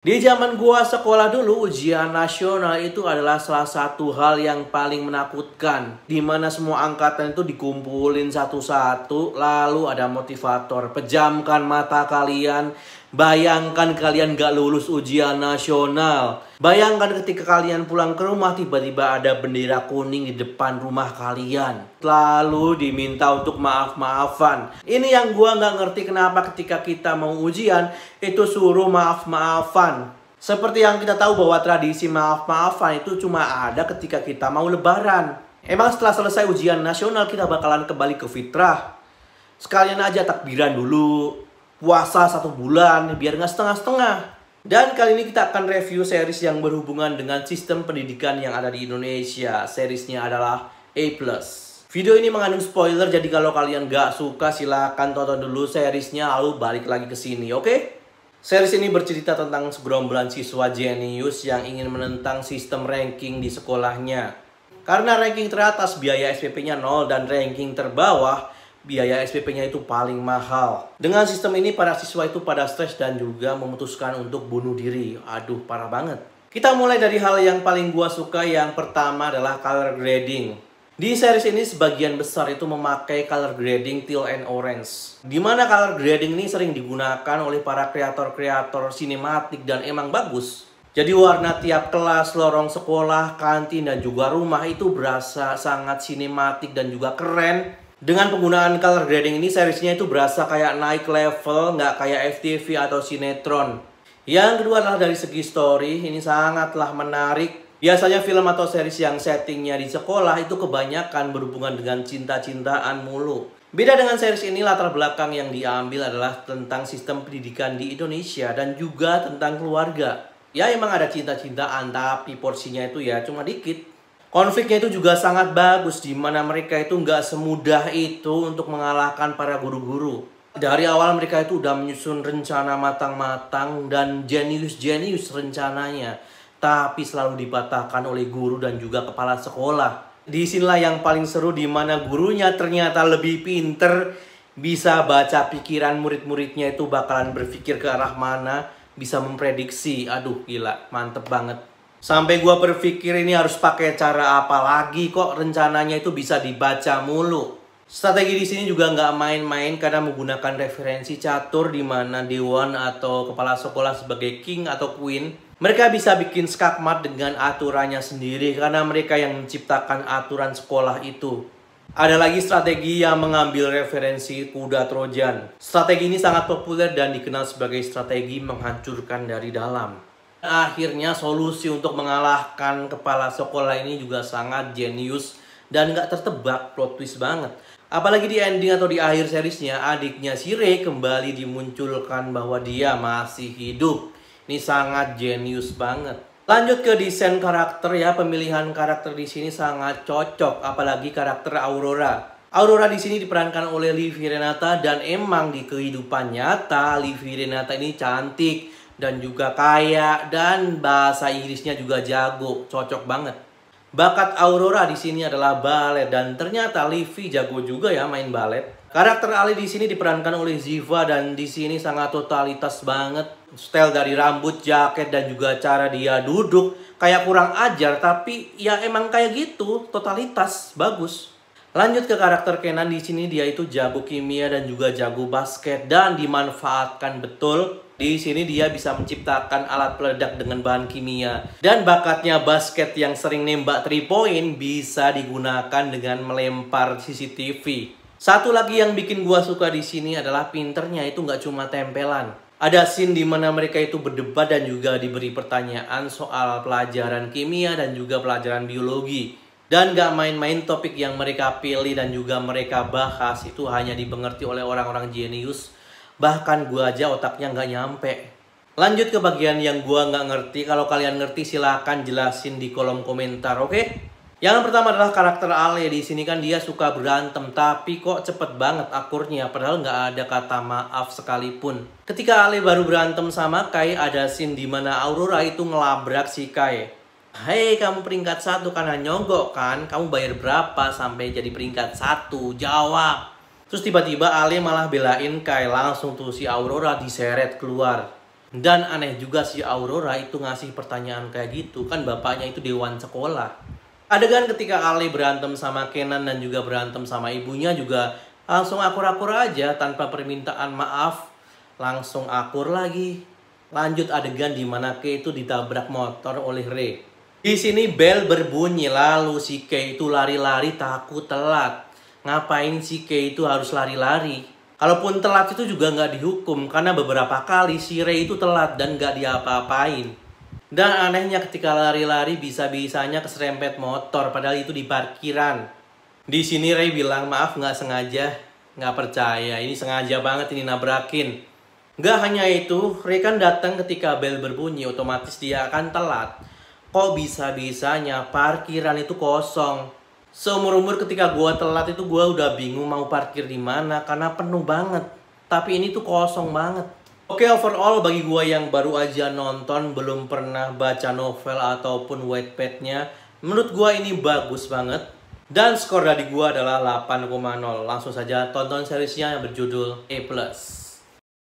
Di zaman gua sekolah dulu, ujian nasional itu adalah salah satu hal yang paling menakutkan. Dimana semua angkatan itu dikumpulin satu-satu, lalu ada motivator. Pejamkan mata kalian, bayangkan kalian gak lulus ujian nasional. Bayangkan ketika kalian pulang ke rumah, tiba-tiba ada bendera kuning di depan rumah kalian. Lalu diminta untuk maaf-maafan. Ini yang gua nggak ngerti kenapa ketika kita mau ujian, itu suruh maaf-maafan. Seperti yang kita tahu bahwa tradisi maaf-maafan itu cuma ada ketika kita mau lebaran. Emang setelah selesai ujian nasional kita bakalan kembali ke fitrah. Sekalian aja takbiran dulu, puasa 1 bulan biar nggak setengah-setengah. Dan kali ini kita akan review series yang berhubungan dengan sistem pendidikan yang ada di Indonesia. Seriesnya adalah A+. Video ini mengandung spoiler, jadi kalau kalian nggak suka silahkan tonton dulu seriesnya lalu balik lagi ke sini, oke? Series ini bercerita tentang segerombolan siswa jenius yang ingin menentang sistem ranking di sekolahnya. Karena ranking teratas biaya SPP-nya 0 dan ranking terbawah biaya SPP-nya itu paling mahal. Dengan sistem ini para siswa itu pada stres dan juga memutuskan untuk bunuh diri. Aduh, parah banget. Kita mulai dari hal yang paling gua suka. Yang pertama adalah color grading. Di series ini sebagian besar itu memakai color grading teal and orange. Dimana color grading ini sering digunakan oleh para kreator-kreator sinematik dan emang bagus. Jadi warna tiap kelas, lorong sekolah, kantin, dan juga rumah itu berasa sangat sinematik dan juga keren. Dengan penggunaan color grading ini seriesnya itu berasa kayak naik level, nggak kayak FTV atau sinetron. Yang kedua adalah dari segi story, ini sangatlah menarik. Biasanya film atau series yang settingnya di sekolah itu kebanyakan berhubungan dengan cinta-cintaan mulu. Beda dengan series ini, latar belakang yang diambil adalah tentang sistem pendidikan di Indonesia dan juga tentang keluarga. Ya emang ada cinta-cintaan tapi porsinya itu ya cuma dikit. Konfliknya itu juga sangat bagus, di mana mereka itu nggak semudah itu untuk mengalahkan para guru-guru. Dari awal mereka itu udah menyusun rencana matang-matang dan jenius-jenius rencananya. Tapi selalu dipatahkan oleh guru dan juga kepala sekolah. Disinilah yang paling seru, di mana gurunya ternyata lebih pinter, bisa baca pikiran murid-muridnya itu bakalan berpikir ke arah mana, bisa memprediksi. Aduh gila, mantep banget. Sampai gua berpikir ini harus pakai cara apa lagi kok rencananya itu bisa dibaca mulu. Strategi di sini juga nggak main-main karena menggunakan referensi catur, di mana dewan atau kepala sekolah sebagai king atau queen. Mereka bisa bikin skakmat dengan aturannya sendiri karena mereka yang menciptakan aturan sekolah itu. Ada lagi strategi yang mengambil referensi kuda Trojan. Strategi ini sangat populer dan dikenal sebagai strategi menghancurkan dari dalam. Akhirnya solusi untuk mengalahkan kepala sekolah ini juga sangat jenius dan gak tertebak, plot twist banget. Apalagi di ending atau di akhir seriesnya, adiknya si Ray kembali dimunculkan bahwa dia masih hidup. Ini sangat jenius banget. Lanjut ke desain karakter ya, pemilihan karakter di sini sangat cocok, apalagi karakter Aurora. Aurora di sini diperankan oleh Livi Renata dan emang di kehidupan nyata Livi Renata ini cantik dan juga kaya dan bahasa Inggrisnya juga jago, cocok banget. Bakat Aurora di sini adalah balet dan ternyata Livi jago juga ya main balet. Karakter Ali di sini diperankan oleh Ziva dan di sini sangat totalitas banget. Style dari rambut, jaket, dan juga cara dia duduk kayak kurang ajar, tapi ya emang kayak gitu, totalitas, bagus. Lanjut ke karakter Kenan, di sini dia itu jago kimia dan juga jago basket dan dimanfaatkan betul. Di sini dia bisa menciptakan alat peledak dengan bahan kimia dan bakatnya basket yang sering nembak 3 point bisa digunakan dengan melempar CCTV. Satu lagi yang bikin gua suka di sini adalah pinternya itu nggak cuma tempelan. Ada scene di mana mereka itu berdebat dan juga diberi pertanyaan soal pelajaran kimia dan juga pelajaran biologi. Dan gak main-main, topik yang mereka pilih dan juga mereka bahas itu hanya dimengerti oleh orang-orang jenius. Bahkan gua aja otaknya nggak nyampe. Lanjut ke bagian yang gua nggak ngerti. Kalau kalian ngerti silahkan jelasin di kolom komentar, oke? Yang pertama adalah karakter Ale. Di sini kan dia suka berantem, tapi kok cepet banget akurnya, padahal nggak ada kata maaf sekalipun. Ketika Ale baru berantem sama Kai, ada scene di mana Aurora itu ngelabrak si Kai. Hei, kamu peringkat 1 karena nyogok kan? Kamu bayar berapa sampai jadi peringkat 1? Jawab. Terus tiba-tiba Ale malah belain Kai, langsung tuh si Aurora diseret keluar. Dan aneh juga si Aurora itu ngasih pertanyaan kayak gitu. Kan bapaknya itu dewan sekolah. Adegan ketika Ale berantem sama Kenan dan juga berantem sama ibunya juga langsung akur-akur aja tanpa permintaan maaf. Langsung akur lagi. Lanjut adegan dimana Kay itu ditabrak motor oleh Ray. Di sini bel berbunyi, lalu si Kay itu lari-lari takut telat. Ngapain si Kay itu harus lari-lari? Kalaupun telat itu juga nggak dihukum karena beberapa kali si Ray itu telat dan nggak diapa-apain. Dan anehnya ketika lari-lari bisa-bisanya keserempet motor padahal itu di parkiran. Di sini Ray bilang maaf nggak sengaja, nggak percaya ini sengaja banget ini nabrakin. Nggak hanya itu, Ray kan datang ketika bel berbunyi otomatis dia akan telat. Kok bisa-bisanya parkiran itu kosong? Seumur-umur ketika gua telat itu gua udah bingung mau parkir di mana karena penuh banget. Tapi ini tuh kosong banget. Oke, overall bagi gua yang baru aja nonton, belum pernah baca novel ataupun Wattpad-nya, menurut gua ini bagus banget. Dan skor dari gua adalah 8,0. Langsung saja tonton seriesnya yang berjudul A+.